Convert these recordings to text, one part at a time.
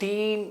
3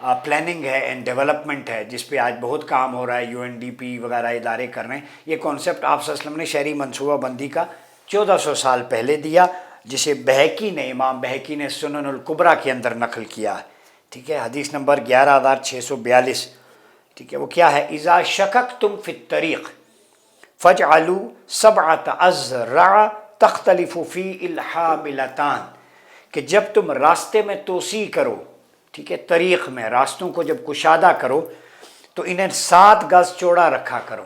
planning ہے and development ہے، جس پہ آج بہت کام ہو رہا ہے، UNDP وغیرہ ادارے کر رہے ہیں، یہ کانسیپٹ آپ صلی اللہ علیہ وسلم نے شہری منصوبہ بندی کا 1400 سال پہلے دیا، جسے بہقی نے، امام بہقی نے سنن الکبریٰ کے اندر نقل کیا ہے، ٹھیک ہے، حدیث نمبر 11642، ٹھیک ہے، وہ کیا ہے؟ اذا شککتم فی الطریق فاجعلوا 7 اذرع تختلف فی الحاملتان، کہ جب تم راستے میں توسیع کرو، ٹھیک ہے، طریق میں راستوں کو جب کشادہ کرو تو انہیں 7 گز چوڑا رکھا کرو۔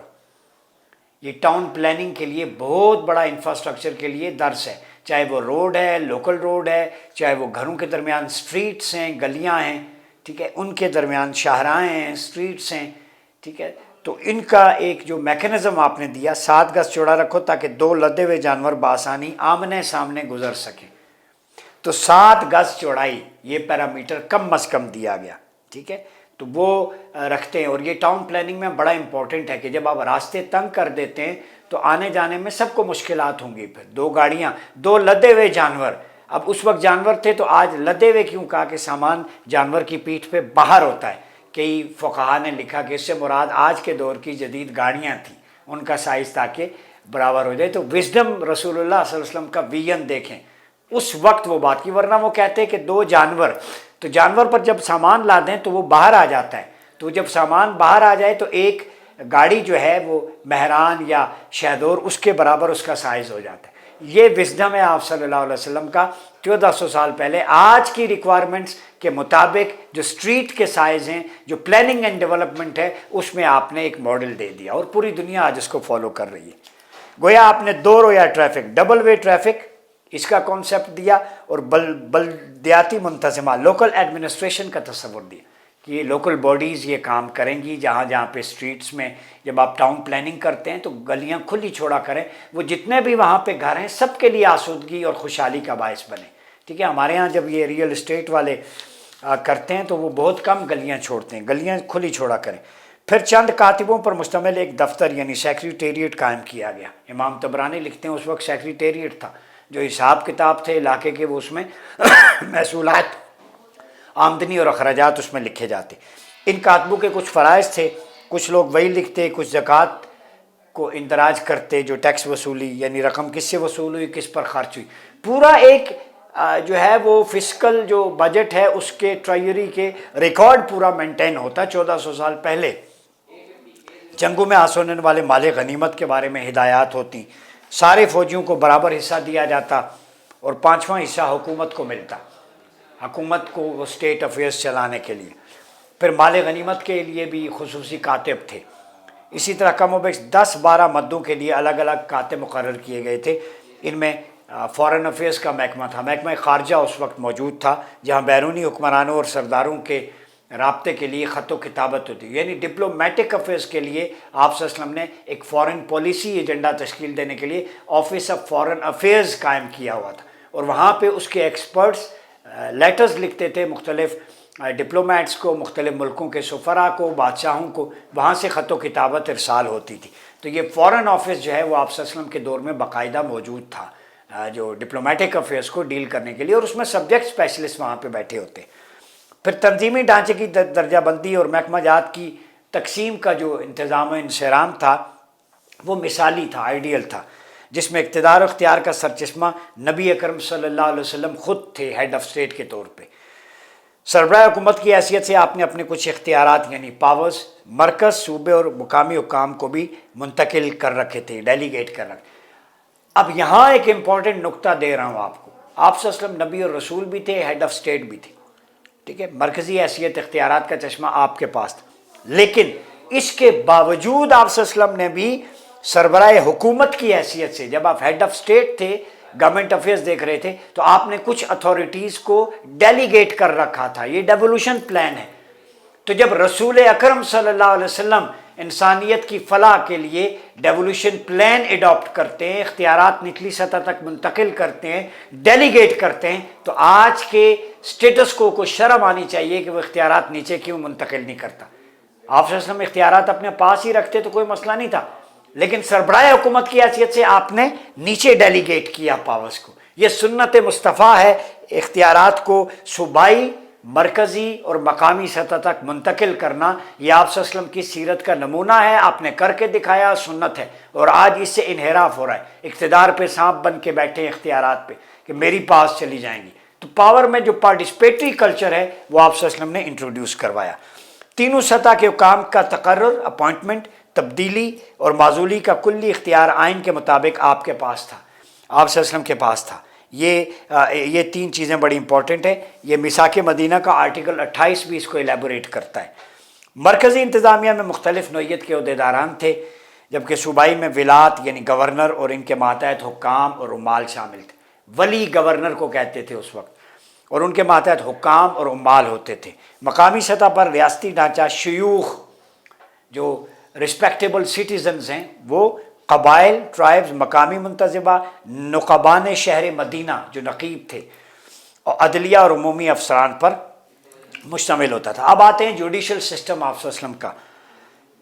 یہ ٹاؤن پلاننگ کے لیے بہت بڑا انفراسٹرکچر کے لیے درس ہے، چاہے وہ روڈ ہے، لوکل روڈ ہے، چاہے وہ گھروں کے درمیان سٹریٹس ہیں، گلیاں ہیں، ٹھیک ہے، ان کے درمیان شاہراہیں ہیں، سٹریٹس ہیں، ٹھیک ہے، تو ان کا ایک جو میکانزم آپ نے دیا، 7 گز چوڑا رکھو تاکہ 2 لدے ہوئے جانور بآسانی آمنے سامنے گزر سکیں، تو 7 گز چوڑائی یہ پیرامیٹر کم از کم دیا گیا، ٹھیک ہے، تو وہ رکھتے ہیں۔ اور یہ ٹاؤن پلاننگ میں بڑا امپورٹنٹ ہے کہ جب آپ راستے تنگ کر دیتے ہیں تو آنے جانے میں سب کو مشکلات ہوں گی، پھر 2 گاڑیاں، 2 لدے ہوئے جانور، اب اس وقت جانور تھے تو آج لدے ہوئے کیوں کہا کہ سامان جانور کی پیٹھ پہ باہر ہوتا ہے، کئی فقہا نے لکھا کہ اس سے مراد آج کے دور کی جدید گاڑیاں تھیں، ان کا سائز تاکہ برابر ہو جائے، تو وزڈم رسول اللہ صلی اللہ علیہ وسلم کا ویژن دیکھیں، اس وقت وہ بات کی، ورنہ وہ کہتے کہ 2 جانور، تو جانور پر جب سامان لا دیں تو وہ باہر آ جاتا ہے، تو جب سامان باہر آ جائے تو ایک گاڑی جو ہے وہ مہران یا شہدور اس کے برابر اس کا سائز ہو جاتا ہے۔ یہ وزڈم ہے آپ صلی اللہ علیہ وسلم کا 1400 سال پہلے، آج کی ریکوائرمنٹس کے مطابق جو سٹریٹ کے سائز ہیں، جو پلاننگ اینڈ ڈیولپمنٹ ہے، اس میں آپ نے ایک ماڈل دے دیا اور پوری دنیا آج اس کو فالو کر رہی ہے۔ گویا آپ نے 2 رویہ ٹریفک، ڈبل وے ٹریفک، اس کا کانسیپٹ دیا، اور بلدیاتی منتظمہ، لوکل ایڈمنسٹریشن کا تصور دیا کہ یہ لوکل باڈیز یہ کام کریں گی، جہاں جہاں پہ سٹریٹس میں جب آپ ٹاؤن پلاننگ کرتے ہیں تو گلیاں کھلی چھوڑا کریں، وہ جتنے بھی وہاں پہ گھر ہیں سب کے لیے آسودگی اور خوشحالی کا باعث بنے، ٹھیک ہے۔ ہمارے ہاں جب یہ ریئل اسٹیٹ والے کرتے ہیں تو وہ بہت کم گلیاں چھوڑتے ہیں، گلیاں کھلی چھوڑا کریں۔ پھر چند کاتبوں پر مشتمل ایک دفتر یعنی سیکریٹریٹ قائم کیا گیا، امام طبرانی لکھتے ہیں اس وقت سیکریٹریٹ تھا، جو حساب کتاب تھے علاقے کے، وہ اس میں محصولات، آمدنی اور اخراجات اس میں لکھے جاتے۔ ان کاتبوں کے کچھ فرائض تھے، کچھ لوگ وہی لکھتے، کچھ زکوٰۃ کو اندراج کرتے، جو ٹیکس وصولی، یعنی رقم کس سے وصول ہوئی، کس پر خرچ ہوئی، پورا ایک جو ہے وہ فسکل جو بجٹ ہے اس کے ٹریجری کے ریکارڈ پورا مینٹین ہوتا۔ 1400 سال پہلے جنگوں میں ہاتھ ہونے والے مال غنیمت کے بارے میں ہدایات ہوتی، سارے فوجیوں کو برابر حصہ دیا جاتا اور 5واں حصہ حکومت کو ملتا، حکومت کو وہ اسٹیٹ افیئرس چلانے کے لیے۔ پھر مال غنیمت کے لیے بھی خصوصی کاتب تھے، اسی طرح کم و بیش 10-12 مدوں کے لیے الگ الگ کاتب مقرر کیے گئے تھے۔ ان میں فارن افیئرس کا محکمہ تھا، محکمہ خارجہ اس وقت موجود تھا، جہاں بیرونی حکمرانوں اور سرداروں کے رابطے کے لیے خط و کتابت ہوتی، یعنی ڈپلومیٹک افیئرس کے لیے آپ صلی اللہ علیہ وسلم نے ایک فارن پالیسی ایجنڈا تشکیل دینے کے لیے آفس آف فارن افیئرز قائم کیا ہوا تھا، اور وہاں پہ اس کے ایکسپرٹس لیٹرز لکھتے تھے مختلف ڈپلومیٹس کو، مختلف ملکوں کے سفراء کو، بادشاہوں کو، وہاں سے خط و کتابت ارسال ہوتی تھی۔ تو یہ فارن آفس جو ہے وہ آپ صلی اللہ علیہ وسلم کے دور میں باقاعدہ موجود تھا، جو ڈپلومیٹک افیئرس کو ڈیل کرنے کے لیے، اور اس میں سبجیکٹ اسپیشلسٹ وہاں پہ بیٹھے ہوتے۔ پھر تنظیمی ڈھانچے کی درجہ بندی اور محکمہ جات کی تقسیم کا جو انتظام و انصرام تھا وہ مثالی تھا، آئیڈیل تھا، جس میں اقتدار و اختیار کا سرچشمہ نبی اکرم صلی اللہ علیہ وسلم خود تھے، ہیڈ آف اسٹیٹ کے طور پہ۔ سربراہ حکومت کی حیثیت سے آپ نے اپنے کچھ اختیارات یعنی پاورز مرکز، صوبے اور مقامی حکام کو بھی منتقل کر رکھے تھے، ڈیلیگیٹ کر رکھے۔ اب یہاں ایک امپورٹنٹ نقطہ دے رہا ہوں آپ کو، آپ صلی اللہ علیہ وسلم نبی اور رسول بھی تھے، ہیڈ آف اسٹیٹ بھی تھے، ٹھیک ہے، مرکزی حیثیت، اختیارات کا چشمہ آپ کے پاس تھا، لیکن اس کے باوجود آپ صلی اللہ علیہ وسلم نے بھی سربراہ حکومت کی حیثیت سے، جب آپ ہیڈ آف اسٹیٹ تھے، گورنمنٹ افیئرس دیکھ رہے تھے، تو آپ نے کچھ اتھارٹیز کو ڈیلیگیٹ کر رکھا تھا، یہ ڈیولوشن پلان ہے۔ تو جب رسول اکرم صلی اللہ علیہ وسلم انسانیت کی فلاح کے لیے ڈیولوشن پلان اڈاپٹ کرتے ہیں، اختیارات نچلی سطح تک منتقل کرتے ہیں، ڈیلیگیٹ کرتے ہیں، تو آج کے سٹیٹس کو شرم آنی چاہیے کہ وہ اختیارات نیچے کیوں منتقل نہیں کرتا۔ آپ صلی اللہ علیہ وسلم اختیارات اپنے پاس ہی رکھتے تو کوئی مسئلہ نہیں تھا، لیکن سربراہ حکومت کی حیثیت سے آپ نے نیچے ڈیلیگیٹ کیا پاورز کو۔ یہ سنت مصطفیٰ ہے، اختیارات کو صوبائی، مرکزی اور مقامی سطح تک منتقل کرنا یہ آپ صلی اللہ علیہ وسلم کی سیرت کا نمونہ ہے، آپ نے کر کے دکھایا، سنت ہے، اور آج اس سے انحراف ہو رہا ہے، اقتدار پہ سانپ بن کے بیٹھے ہیں اختیارات پہ کہ میری پاس چلی جائیں گی۔ تو پاور میں جو پارٹیسپیٹری کلچر ہے وہ آپ صلی اللہ علیہ وسلم نے انٹروڈیوس کروایا۔ تینوں سطح کے حکام کا تقرر، اپوائنٹمنٹ، تبدیلی اور معزولی کا کلی اختیار آئین کے مطابق آپ کے پاس تھا، آپ صلی اللہ علیہ وسلم کے پاس تھا۔ یہ تین چیزیں بڑی امپورٹنٹ ہیں۔ یہ میثاق مدینہ کا آرٹیکل 28 بھی اس کو ایلیبوریٹ کرتا ہے۔ مرکزی انتظامیہ میں مختلف نوعیت کے عہدیداران تھے، جبکہ صوبائی میں ولات یعنی گورنر اور ان کے ماتحت حکام اور عمال شامل تھے۔ ولی گورنر کو کہتے تھے اس وقت، اور ان کے ماتحت حکام اور عمال ہوتے تھے۔ مقامی سطح پر ریاستی ڈھانچہ، شیوخ جو رسپیکٹیبل سٹیزنز ہیں وہ قبائل، ٹرائبز، مقامی منتظمہ، نقبان شہر مدینہ جو نقیب تھے، اور عدلیہ اور عمومی افسران پر مشتمل ہوتا تھا۔ اب آتے ہیں جوڈیشل سسٹم آپ صلی اللہ علیہ وسلم کا،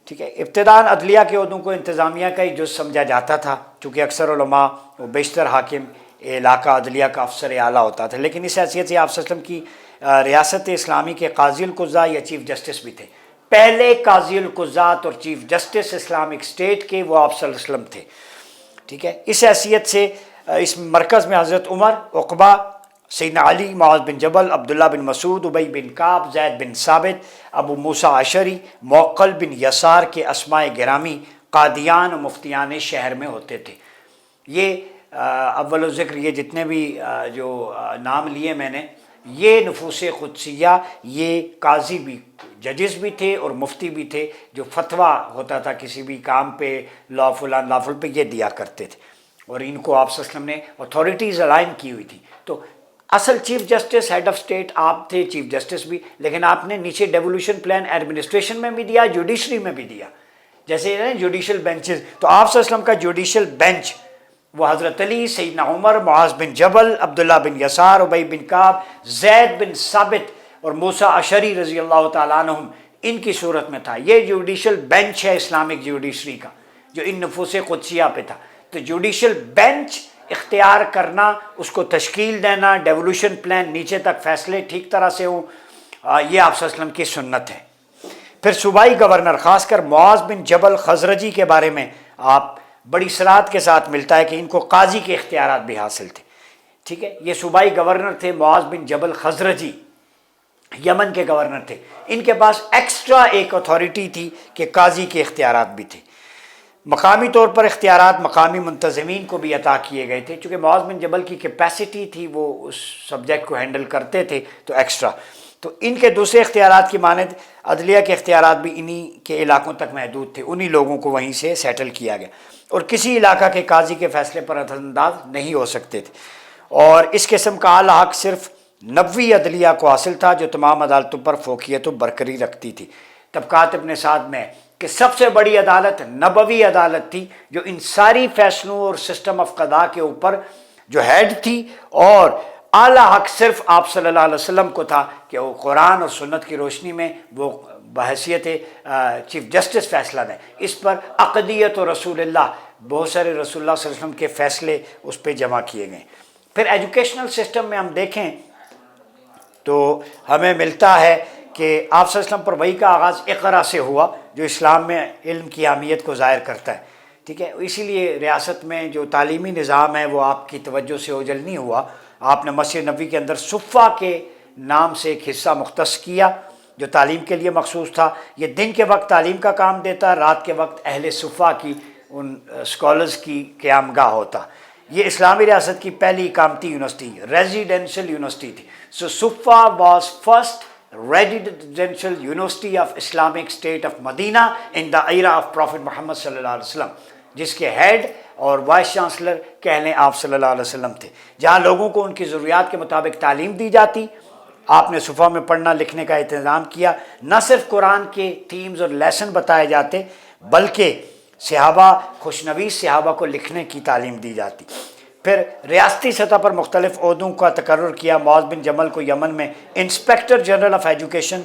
ٹھیک ہے۔ ابتداءً عدلیہ کے عہدوں کو انتظامیہ کا ہی جز سمجھا جاتا تھا، چونکہ اکثر علماء و بیشتر حاکم علاقہ عدلیہ کا افسر اعلیٰ ہوتا تھا، لیکن اس حیثیت سے آپ صلی اللہ علیہ وسلم کی ریاست اسلامی کے قاضی القضاء یا چیف جسٹس بھی تھے۔ پہلے قاضی القضات اور چیف جسٹس اسلامک اسٹیٹ کے وہ آپ صلی اللہ علیہ وسلم تھے، ٹھیک ہے۔ اس حیثیت سے اس مرکز میں حضرت عمر، عقبہ، سیدنا علی، معاذ بن جبل، عبداللہ بن مسعود، ابی بن کعب، زید بن ثابت، ابو موسیٰ اشعری، موقل بن یسار کے اسماء گرامی قادیان و مفتیان شہر میں ہوتے تھے۔ یہ اول و ذکر یہ جتنے بھی جو نام لیے میں نے، یہ نفوس قدسیہ، یہ قاضی بھی، ججز بھی تھے اور مفتی بھی تھے، جو فتویٰ ہوتا تھا کسی بھی کام پہ، لافل لافل پہ، یہ دیا کرتے تھے، اور ان کو آپ صلی اللہ علیہ وسلم نے اتھارٹیز الائن کی ہوئی تھی۔ تو اصل chief justice, head of state آپ تھے، چیف جسٹس بھی، لیکن آپ نے نیچے ڈیولوشن پلان ایڈمنسٹریشن میں بھی دیا، جوڈیشری میں بھی دیا، جیسے جوڈیشل بینچز۔ تو آپ صلی اللہ علیہ وسلم کا جوڈیشل بینچ وہ حضرت علی، سیدنا عمر، معاذ بن جبل، عبداللہ بن یسار، ابی بن کعب، زید بن ثابت اور موسیٰ اشعری رضی اللہ تعالیٰ عنہم، ان کی صورت میں تھا۔ یہ جوڈیشل بینچ ہے اسلامک جوڈیشری کا، جو ان نفوس قدسیہ پہ تھا۔ تو جوڈیشل بینچ اختیار کرنا، اس کو تشکیل دینا، ڈیولوشن پلان، نیچے تک فیصلے ٹھیک طرح سے ہوں، یہ آپ صلی اللہ علیہ وسلم کی سنت ہے۔ پھر صوبائی گورنر، خاص کر معاذ بن جبل خزرجی کے بارے میں آپ بڑی صراحت کے ساتھ ملتا ہے کہ ان کو قاضی کے اختیارات بھی حاصل تھے، ٹھیک ہے۔ یہ صوبائی گورنر تھے، معاذ بن جبل خزرجی، یمن کے گورنر تھے۔ ان کے پاس ایکسٹرا ایک اتھارٹی تھی کہ قاضی کے اختیارات بھی تھے۔ مقامی طور پر اختیارات مقامی منتظمین کو بھی عطا کیے گئے تھے، چونکہ معاذ بن جبل کی کیپیسٹی تھی، وہ اس سبجیکٹ کو ہینڈل کرتے تھے، تو ایکسٹرا۔ تو ان کے دوسرے اختیارات کی مانند عدلیہ کے اختیارات بھی انہی کے علاقوں تک محدود تھے، انہی لوگوں کو وہیں سے سیٹل کیا گیا، اور کسی علاقہ کے قاضی کے فیصلے پر اثر انداز نہیں ہو سکتے تھے۔ اور اس قسم کا اعلیٰ حق صرف نبوی عدلیہ کو حاصل تھا، جو تمام عدالتوں پر فوقیت و برقراری رکھتی تھی۔ طبقات ابن سعد میں کہ سب سے بڑی عدالت نبوی عدالت تھی، جو ان ساری فیصلوں اور سسٹم آف قضاء کے اوپر جو ہیڈ تھی، اور اعلیٰ حق صرف آپ صلی اللہ علیہ وسلم کو تھا کہ وہ قرآن اور سنت کی روشنی میں وہ بحیثیت چیف جسٹس فیصلہ دیں۔ اس پر عقدیت و رسول اللہ، بہت سارے رسول اللہ صلی اللہ علیہ وسلم کے فیصلے اس پہ جمع کیے گئے۔ پھر ایجوکیشنل سسٹم میں ہم دیکھیں تو ہمیں ملتا ہے کہ آپ صلی اللہ علیہ وسلم پر وحی کا آغاز اقرا سے ہوا، جو اسلام میں علم کی اہمیت کو ظاہر کرتا ہے، ٹھیک ہے۔ اسی لیے ریاست میں جو تعلیمی نظام ہے وہ آپ کی توجہ سے اوجھل نہیں ہوا۔ آپ نے مسجد نبوی کے اندر صفہ کے نام سے ایک حصہ مختص کیا جو تعلیم کے لیے مخصوص تھا۔ یہ دن کے وقت تعلیم کا کام دیتا، رات کے وقت اہل صفہ کی، ان اسکالرز کی قیام گاہ ہوتا۔ یہ اسلامی ریاست کی پہلی اقامتی یونیورسٹی، ریزیڈینشل یونیورسٹی تھی۔ So Suffa was first residential university of Islamic State of Medina in the era of Prophet Muhammad صلی اللہ علیہ وسلم، جس کے ہیڈ اور وائس چانسلر کہہ لیں آپ صلی اللہ علیہ وسلم تھے، جہاں لوگوں کو ان کی ضروریات کے مطابق تعلیم دی جاتی۔ آپ نے صفحہ میں پڑھنا لکھنے کا انتظام کیا، نہ صرف قرآن کے تھیمز اور لیسن بتائے جاتے، بلکہ صحابہ، خوشنویس صحابہ کو لکھنے کی تعلیم دی جاتی۔ پھر ریاستی سطح پر مختلف عہدوں کا تقرر کیا۔ معاذ بن جبل کو یمن میں انسپیکٹر جنرل آف ایجوکیشن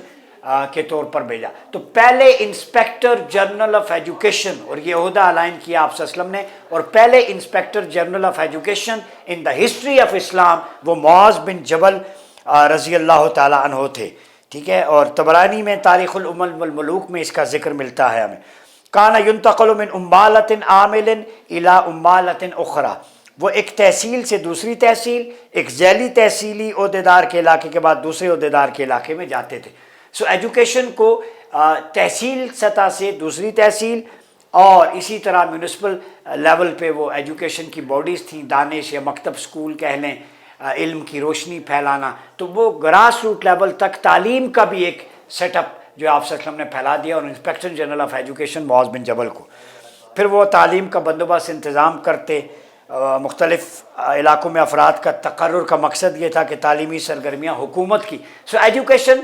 کے طور پر بھیجا۔ تو پہلے انسپیکٹر جنرل آف ایجوکیشن، اور یہ عہدہ الائن کیا آپ صلی اللہ علیہ وسلم نے، اور پہلے inspector general of education in the history of Islam وہ معاذ بن جبل رضی اللہ تعالیٰ عنہ تھے، ٹھیک ہے، اور طبرانی میں تاریخ الامم والملوک میں اس کا ذکر ملتا ہے ہمیں۔ کانا ینتقل من امالۃ عامل الی امالۃ اخری، وہ ایک تحصیل سے دوسری تحصیل، ایک ذیلی تحصیلی عہدیدار کے علاقے کے بعد دوسرے عہدیدار کے علاقے میں جاتے تھے۔ سو ایجوکیشن کو تحصیل سطح سے دوسری تحصیل، اور اسی طرح میونسپل لیول پہ وہ ایجوکیشن کی باڈیز تھیں، دانش یا مکتب اسکول کہہ لیں، علم کی روشنی پھیلانا، تو وہ گراس روٹ لیول تک تعلیم کا بھی ایک سیٹ اپ جو آپ صلی اللہ علیہ وسلم نے پھیلا دیا، اور انسپیکٹر جنرل آف ایجوکیشن معاذ بن جبل کو۔ پھر وہ تعلیم کا بندوبست انتظام کرتے، مختلف علاقوں میں افراد کا تقرر کا مقصد یہ تھا کہ تعلیمی سرگرمیاں حکومت کی، سو ایجوکیشن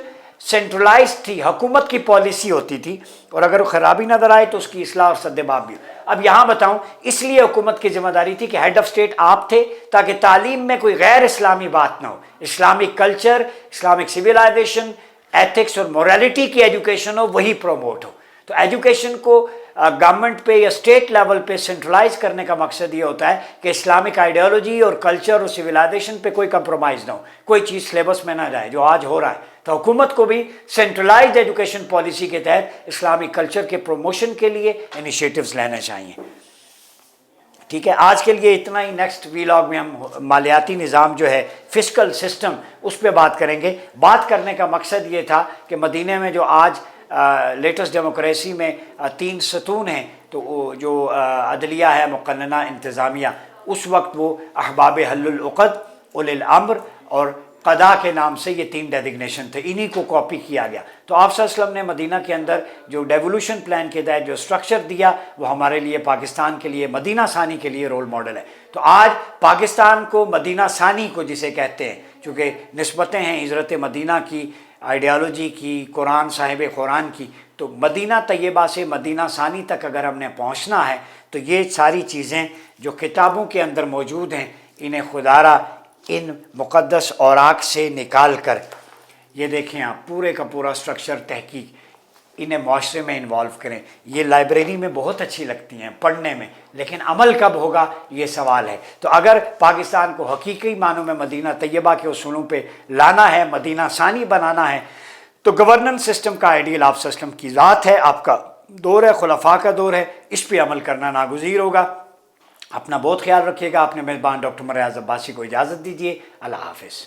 سینٹرلائز تھی، حکومت کی پالیسی ہوتی تھی، اور اگر وہ خرابی نظر آئے تو اس کی اصلاح اور سد باب بھی۔ اب یہاں بتاؤں، اس لیے حکومت کی ذمہ داری تھی کہ ہیڈ آف اسٹیٹ آپ تھے، تاکہ تعلیم میں کوئی غیر اسلامی بات نہ ہو، Islamic culture, Islamic civilization, ethics اور موریلٹی کی ایجوکیشن ہو، وہی پروموٹ ہو۔ تو ایجوکیشن کو گورنمنٹ پہ یا اسٹیٹ لیول پہ سینٹرلائز کرنے کا مقصد یہ ہوتا ہے کہ اسلامک آئیڈیالوجی اور کلچر اور سویلائزیشن پہ کوئی کمپرومائز نہ ہو، کوئی چیز سلیبس میں نہ جائے، جو آج ہو رہا ہے۔ تو حکومت کو بھی سینٹرلائزڈ ایجوکیشن پالیسی کے تحت اسلامک کلچر کے پروموشن کے لیے انیشیٹوز لینے چاہیے۔ ٹھیک ہے، آج کے لیے اتنا ہی۔ نیکسٹ ویلاگ میں ہم مالیاتی نظام جو ہے، فسکل سسٹم، اس پہ بات کریں گے۔ بات کرنے کا مقصد یہ تھا کہ مدینہ میں جو آج لیٹسٹ ڈیموکریسی میں 3 ستون ہیں، تو وہ جو عدلیہ ہے، مقننہ، انتظامیہ، اس وقت وہ احباب حل العقد، اولی الامر اور قضاء کے نام سے یہ 3 ڈیزگنیشن تھے، انہی کو کاپی کیا گیا۔ تو آپ صلی اللہ علیہ وسلم نے مدینہ کے اندر جو ڈیولوشن پلان کے تحت جو اسٹرکچر دیا، وہ ہمارے لیے، پاکستان کے لیے، مدینہ ثانی کے لیے رول ماڈل ہے۔ تو آج پاکستان کو مدینہ ثانی کو جسے کہتے ہیں، چونکہ نسبتیں ہیں ہجرت مدینہ کی، آئیڈیالوجی کی، قرآن صاحب قرآن کی، تو مدینہ طیبہ سے مدینہ ثانی تک اگر ہم نے پہنچنا ہے تو یہ ساری چیزیں جو کتابوں کے اندر موجود ہیں، انہیں خدارہ ان مقدس اوراق سے نکال کر، یہ دیکھیں آپ، پورے کا پورا اسٹرکچر، تحقیق، انہیں معاشرے میں انوالو کریں۔ یہ لائبریری میں بہت اچھی لگتی ہیں پڑھنے میں، لیکن عمل کب ہوگا یہ سوال ہے۔ تو اگر پاکستان کو حقیقی معنوں میں مدینہ طیبہ کے اصولوں پہ لانا ہے، مدینہ ثانی بنانا ہے، تو گورننس سسٹم کا آئیڈیل آپ صلی اللہ علیہ وسلم کی ذات ہے، آپ کا دور ہے، خلفاء کا دور ہے، اس پہ عمل کرنا ناگزیر ہوگا۔ اپنا بہت خیال رکھیے گا۔ اپنے میزبان ڈاکٹر مریاض عباسی کو اجازت دیجیے۔ اللہ حافظ۔